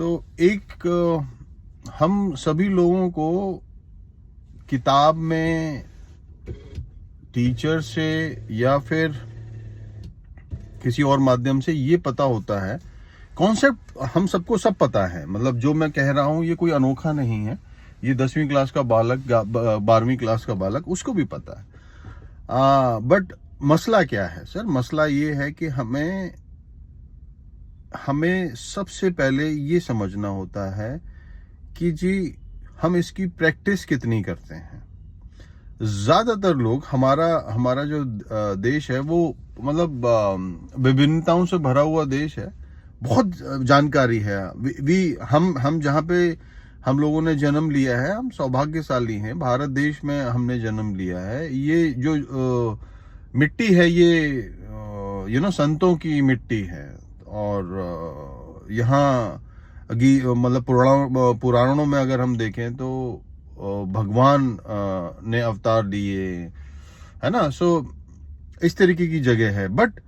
तो एक हम सभी लोगों को किताब में टीचर से या फिर किसी और माध्यम से ये पता होता है, कॉन्सेप्ट हम सबको सब पता है। मतलब जो मैं कह रहा हूँ ये कोई अनोखा नहीं है, ये 10वीं क्लास का बालक, 12वीं क्लास का बालक, उसको भी पता है। बट मसला क्या है सर? मसला ये है कि हमें सबसे पहले ये समझना होता है कि जी हम इसकी प्रैक्टिस कितनी करते हैं। ज्यादातर लोग, हमारा हमारा जो देश है वो मतलब विभिन्नताओं से भरा हुआ देश है, बहुत जानकारी है। हम जहाँ पे हम लोगों ने जन्म लिया है, हम सौभाग्यशाली हैं। भारत देश में हमने जन्म लिया है। ये जो मिट्टी है, ये संतों की मिट्टी है। और यहाँ मतलब पुराणों में अगर हम देखें तो भगवान ने अवतार लिए, है ना। सो इस तरीके की जगह है। But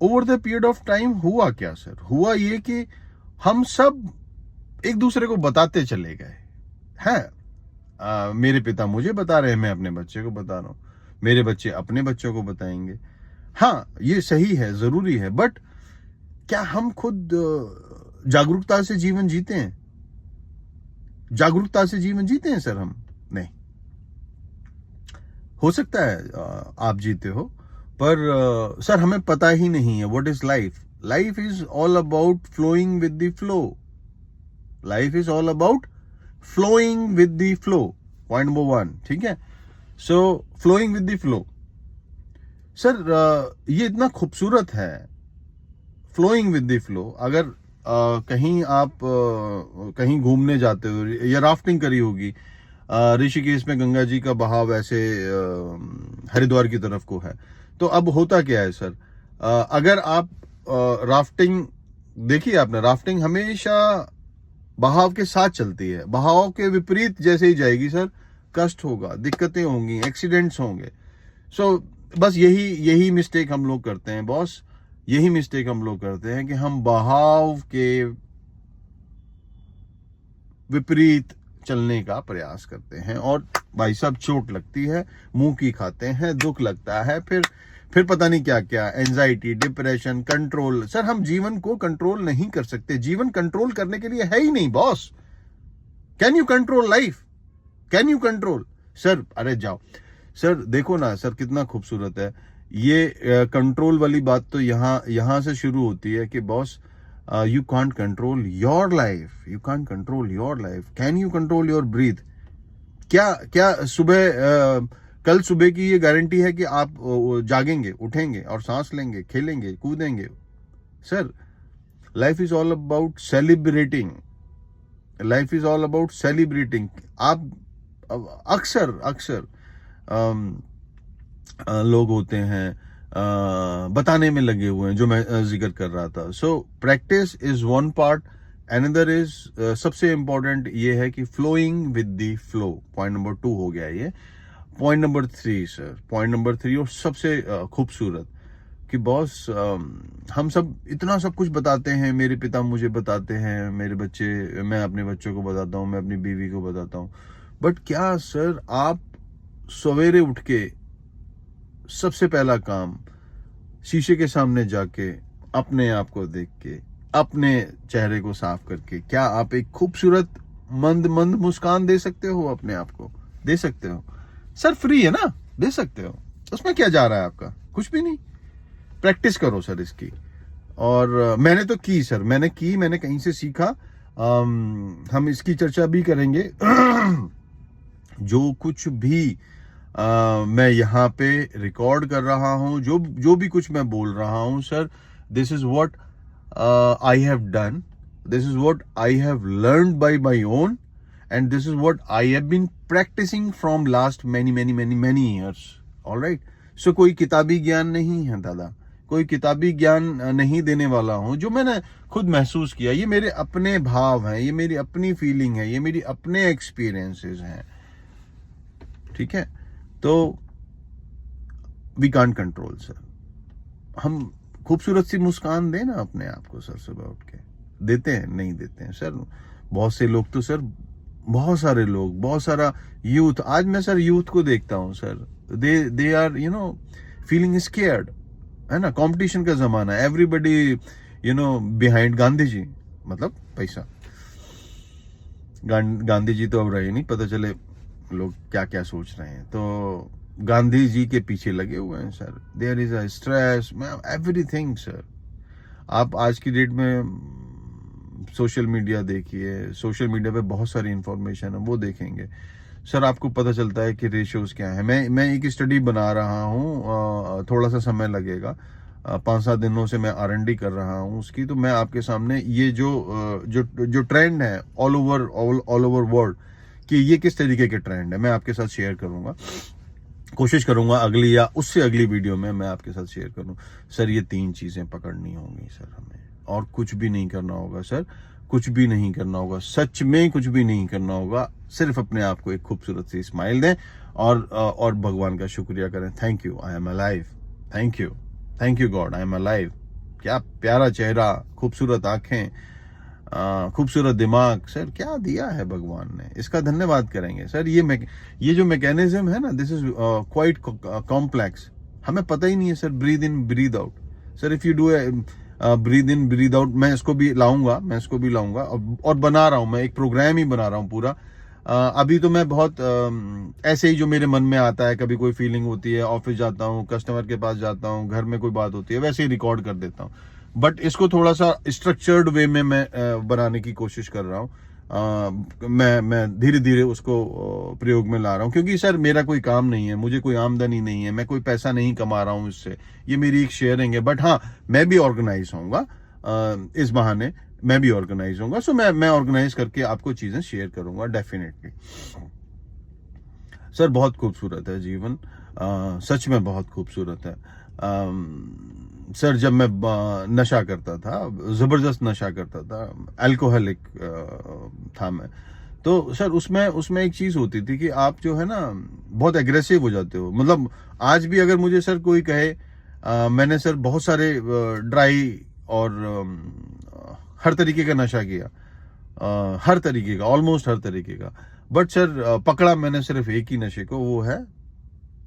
over the period of time हुआ क्या सर? हुआ ये कि हम सब एक दूसरे को बताते चले गए हैं। मेरे पिता मुझे बता रहे हैं, मैं अपने बच्चे को बता रहा हूं, मेरे बच्चे अपने बच्चों को बताएंगे। हाँ, ये सही है, जरूरी है। बट क्या हम खुद जागरूकता से जीवन जीते हैं? जागरूकता से जीवन जीते हैं सर? हम नहीं। हो सकता है आप जीते हो, पर सर हमें पता ही नहीं है what is life. Life is all about flowing with the flow. Life is all about flowing with the flow, point number 1। ठीक है, so flowing with the flow sir, ये इतना खूबसूरत है, फ्लोइंग विद द फ्लो। अगर कहीं आप कहीं घूमने जाते हो या राफ्टिंग करी होगी, ऋषिकेश में गंगा जी का बहाव ऐसे हरिद्वार की तरफ को है, तो अब होता क्या है सर? अगर आप राफ्टिंग देखिए, आपने राफ्टिंग हमेशा बहाव के साथ चलती है। बहाव के विपरीत जैसे ही जाएगी सर, कष्ट होगा, दिक्कतें होंगी, एक्सीडेंट्स होंगे। सो बस यही मिस्टेक हम लोग करते हैं बॉस। यही मिस्टेक हम लोग करते हैं कि हम बहाव के विपरीत चलने का प्रयास करते हैं, और भाई साहब चोट लगती है, मुंह की खाते हैं, दुख लगता है, फिर पता नहीं क्या क्या, एंजाइटी, डिप्रेशन, कंट्रोल। सर हम जीवन को कंट्रोल नहीं कर सकते। जीवन कंट्रोल करने के लिए है ही नहीं boss. Can you control life? Can you control? Sir अरे जाओ सर, देखो ना सर कितना खूबसूरत है ये कंट्रोल वाली बात। तो यहां से शुरू होती है कि boss, you can't control your life, you can't control your life. Can you control your breathe? क्या सुबह कल सुबह की ये गारंटी है कि आप जागेंगे, उठेंगे और सांस लेंगे, खेलेंगे, कूदेंगे? Sir life is all about celebrating. Life is all about celebrating. आप अक्सर लोग होते हैं बताने में लगे हुए हैं, जो मैं जिक्र कर रहा था। So practice is one part, another is सबसे इंपॉर्टेंट ये है कि flowing with the flow. Point number 2 हो गया ये। Point number 3 sir, point number 3 और सबसे खूबसूरत कि बॉस, हम सब इतना सब कुछ बताते हैं, मेरे पिता मुझे बताते हैं, मेरे बच्चे, मैं अपने बच्चों को बताता हूँ, मैं अपनी बीवी को बताता हूँ। बट क्या सर आप सवेरे उठ के सबसे पहला काम शीशे के सामने जाके अपने आप को देख के, अपने चेहरे को साफ करके, क्या आप एक खूबसूरत मंद मंद मुस्कान दे सकते हो? अपने आप को दे सकते हो सर? फ्री है ना, दे सकते हो। उसमें क्या जा रहा है आपका? कुछ भी नहीं। प्रैक्टिस करो सर इसकी। और मैंने तो की सर, मैंने कहीं से सीखा। हम इसकी चर्चा भी करेंगे। जो कुछ भी मैं यहाँ पे रिकॉर्ड कर रहा हूँ, जो भी कुछ मैं बोल रहा हूँ sir, this is what I have done, this is what I have learned by my own, and this is what I have been practising from last many years. Alright. So कोई किताबी ज्ञान नहीं है दादा, कोई किताबी ज्ञान नहीं देने वाला हूं। जो मैंने खुद महसूस किया, ये मेरे अपने भाव हैं, ये मेरी अपनी फीलिंग है, ये मेरी अपने एक्सपीरियंसेस हैं। ठीक है, तो वी कांट कंट्रोल सर। हम खूबसूरत सी मुस्कान दें ना अपने आप को सर, सुबह उठ के। देते हैं? नहीं देते हैं सर। बहुत से लोग तो सर, बहुत सारे लोग, बहुत सारा यूथ, आज मैं सर यूथ को देखता हूँ sir, they are feeling scared, है ना। कंपटीशन का जमाना है, एवरीबडी बिहाइंड गांधी जी, मतलब पैसा। गांधी जी तो अब रहे नहीं, पता चले लोग क्या क्या सोच रहे हैं। तो गांधी जी के पीछे लगे हुए हैं sir. There is a stress, everything sir. आप आज की डेट में सोशल मीडिया देखिए, सोशल मीडिया पे बहुत सारी इंफॉर्मेशन है, वो देखेंगे सर, आपको पता चलता है कि रेशियोज क्या है। मैं एक स्टडी बना रहा हूँ, थोड़ा सा समय लगेगा, 5-7 दिनों से मैं R&D कर रहा हूँ उसकी। तो मैं आपके सामने ये जो ट्रेंड है ऑल ओवर वर्ल्ड, कि ये किस तरीके के ट्रेंड है, मैं आपके साथ शेयर करूंगा। कोशिश करूंगा अगली या उससे अगली वीडियो में मैं आपके साथ शेयर करूं। सर ये 3 चीजें पकड़नी होंगी सर हमें, और कुछ भी नहीं करना होगा सर, कुछ भी नहीं करना होगा, सच में कुछ भी नहीं करना होगा। सिर्फ अपने आप को एक खूबसूरत सी स्माइल दें और भगवान का शुक्रिया करें। Thank you, I am alive. Thank you God, I am alive. क्या प्यारा चेहरा, खूबसूरत आंखें, खूबसूरत दिमाग, सर क्या दिया है भगवान ने, इसका धन्यवाद करेंगे सर। ये जो मैकेनिज्म है ना, दिस इज क्वाइट कॉम्प्लेक्स, हमें पता ही नहीं है sir. Breathe in breathe out sir, if you do breathe in breathe out, मैं इसको भी लाऊंगा और बना रहा हूं, मैं एक प्रोग्राम ही बना रहा हूं पूरा। अभी तो मैं बहुत ऐसे ही जो मेरे मन में आता है, कभी कोई फीलिंग होती है, ऑफिस जाता हूँ, कस्टमर के पास जाता हूँ, घर में कोई बात होती है, वैसे ही रिकॉर्ड कर देता हूँ। बट इसको थोड़ा सा स्ट्रक्चर्ड वे में मैं बनाने की कोशिश कर रहा हूँ। मैं धीरे धीरे उसको प्रयोग में ला रहा हूँ, क्योंकि सर मेरा कोई काम नहीं है, मुझे कोई आमदनी नहीं है, मैं कोई पैसा नहीं कमा रहा हूँ इससे, ये मेरी एक शेयरिंग है। बट हाँ, मैं भी ऑर्गेनाइज होऊंगा, इस बहाने मैं भी ऑर्गेनाइज होऊंगा। सो मैं ऑर्गेनाइज करके आपको चीजें शेयर करूंगा डेफिनेटली। सर बहुत खूबसूरत है जीवन, सच में बहुत खूबसूरत है। सर जब मैं नशा करता था, जबरदस्त नशा करता था, अल्कोहलिक था मैं, तो सर उसमें एक चीज होती थी कि आप जो है ना बहुत एग्रेसिव हो जाते हो। मतलब आज भी अगर मुझे सर कोई कहे, मैंने सर बहुत सारे ड्राई और हर तरीके का नशा किया, हर तरीके का, ऑलमोस्ट हर तरीके का। बट सर पकड़ा मैंने सिर्फ एक ही नशे को, वो है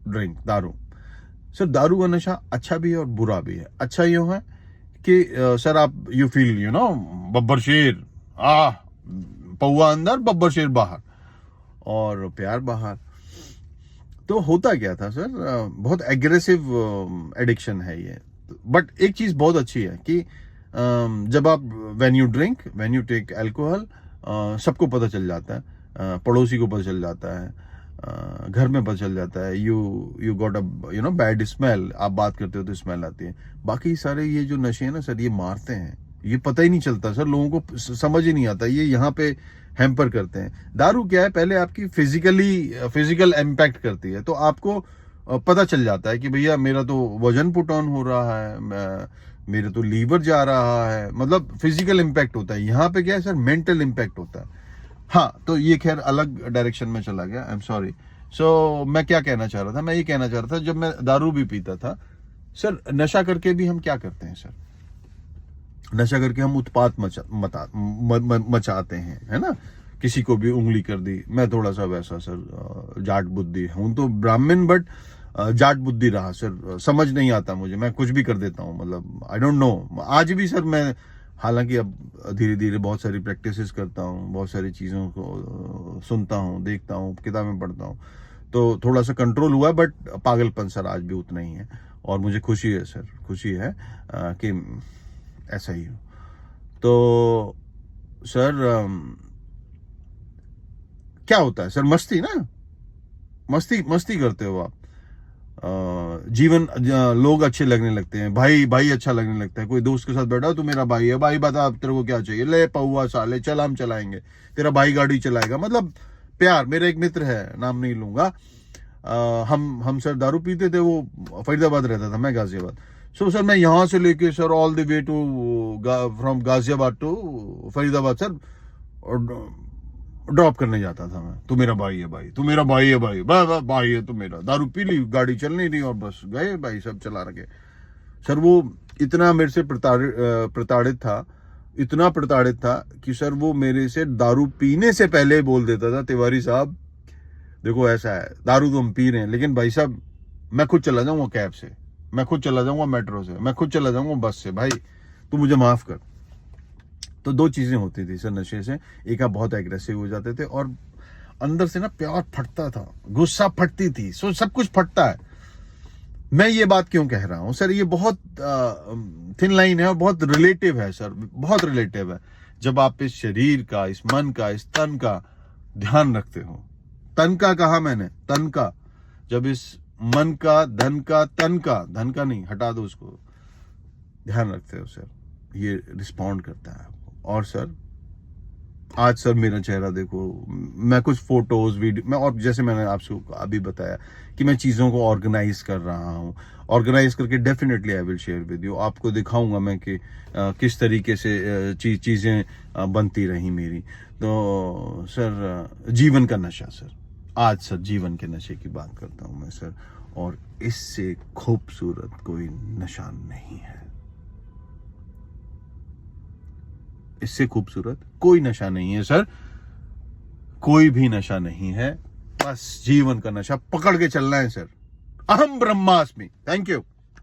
ड्रिंक, दारू। सर दारू का नशा अच्छा भी है और बुरा भी है। अच्छा यूं है कि सर आप यू फील बब्बर शेर, पौआ अंदर बब्बर शेर बाहर, और प्यार बाहर। तो होता क्या था सर, बहुत एग्रेसिव एडिक्शन है ये। बट एक चीज बहुत अच्छी है कि जब आप व्हेन यू टेक अल्कोहल, सबको पता चल जाता है, पड़ोसी को पता चल जाता है, घर में पता चल जाता है, you got a bad smell, आप बात करते हो तो स्मेल आती है। बाकी सारे ये जो नशे हैं ना सर, ये मारते हैं, ये पता ही नहीं चलता सर, लोगों को समझ ही नहीं आता, ये यहाँ पे हैम्पर करते हैं। दारू क्या है, पहले आपकी फिजिकल इम्पैक्ट करती है, तो आपको पता चल जाता है कि भैया मेरा तो वजन पुट ऑन हो रहा है, मेरे तो लीवर जा रहा है, मतलब फिजिकल इम्पैक्ट होता है। यहाँ पे क्या है सर, मेंटल इम्पैक्ट होता है। हाँ, तो ये खैर अलग डायरेक्शन में चला गया, आई एम सॉरी। सो मैं क्या कहना चाह रहा था, मैं ये कहना चाह रहा था, जब मैं दारू भी पीता था सर, नशा करके भी हम क्या करते हैं सर, नशा करके हम उत्पात मचाते हैं, है ना। किसी को भी उंगली कर दी, मैं थोड़ा सा वैसा सर जाट बुद्धि हूं, तो ब्राह्मण बट जाट बुद्धि रहा सर, समझ नहीं आता मुझे, मैं कुछ भी कर देता हूं, मतलब आई डोंट नो। आज भी सर मैं, हालांकि अब धीरे धीरे बहुत सारी प्रैक्टिसेस करता हूँ, बहुत सारी चीज़ों को सुनता हूँ, देखता हूँ, किताबें पढ़ता हूँ, तो थोड़ा सा कंट्रोल हुआ। बट पागलपन सर आज भी उतना ही है, और मुझे खुशी है सर, खुशी है कि ऐसा ही हो। तो सर क्या होता है सर, मस्ती ना, मस्ती करते हो आप, जीवन, लोग अच्छे लगने लगते हैं, भाई अच्छा लगने लगता है। कोई दोस्त के साथ बैठा हो, तो मेरा भाई है, भाई बता तेरे को क्या चाहिए, ले पौआ साले, चल हम चलाएंगे, तेरा भाई गाड़ी चलाएगा, मतलब प्यार। मेरा एक मित्र है, नाम नहीं लूंगा, हम सर दारू पीते थे, वो फरीदाबाद रहता था, मैं गाजियाबाद। सो सर मैं यहाँ से लेके sir all the way to from Ghaziabad to Faridabad sir, और ड्रॉप करने जाता था मैं। तू मेरा भाई है भाई, तू मेरा भाई है भाई, भाई है तू मेरा। दारू पी ली, गाड़ी चल नहीं रही, और बस गए भाई, सब चला रखे। सर वो इतना मेरे से प्रताड़ित था, इतना प्रताड़ित था कि सर वो मेरे से दारू पीने से पहले बोल देता था, तिवारी साहब देखो ऐसा है, दारू तो हम पी रहे हैं लेकिन भाई साहब मैं खुद चला जाऊंगा कैब से, मैं खुद चला जाऊंगा मेट्रो से, मैं खुद चला जाऊंगा बस से, भाई तू मुझे माफ कर। तो दो चीजें होती थी सर नशे से, एक आप बहुत एग्रेसिव हो जाते थे और अंदर से ना प्यार फटता था, गुस्सा फटती थी, सो सब कुछ फटता है। मैं ये बात क्यों कह रहा हूं सर, ये बहुत थिन लाइन है और बहुत रिलेटिव है सर, बहुत रिलेटिव है। जब आप इस शरीर का, इस मन का, इस तन का ध्यान रखते हो, तन का कहा मैंने, तन का, जब इस मन का, धन का, तन का, धन का नहीं हटा दो उसको, ध्यान रखते हो सर, ये रिस्पॉन्ड करता है आपको। और सर आज सर मेरा चेहरा देखो, मैं कुछ फोटोज वीडियो मैं, और जैसे मैंने आपसे अभी बताया कि मैं चीज़ों को ऑर्गेनाइज कर रहा हूँ, ऑर्गेनाइज करके definitely I will share with you, आपको दिखाऊंगा मैं कि किस तरीके से चीज़ें बनती रही मेरी। तो सर जीवन का नशा सर, आज सर जीवन के नशे की बात करता हूँ मैं सर, और इससे खूबसूरत कोई नशा नहीं है, इससे खूबसूरत कोई नशा नहीं है सर, कोई भी नशा नहीं है, बस जीवन का नशा पकड़ के चलना है सर। अहम ब्रह्मास्मि। Thank you.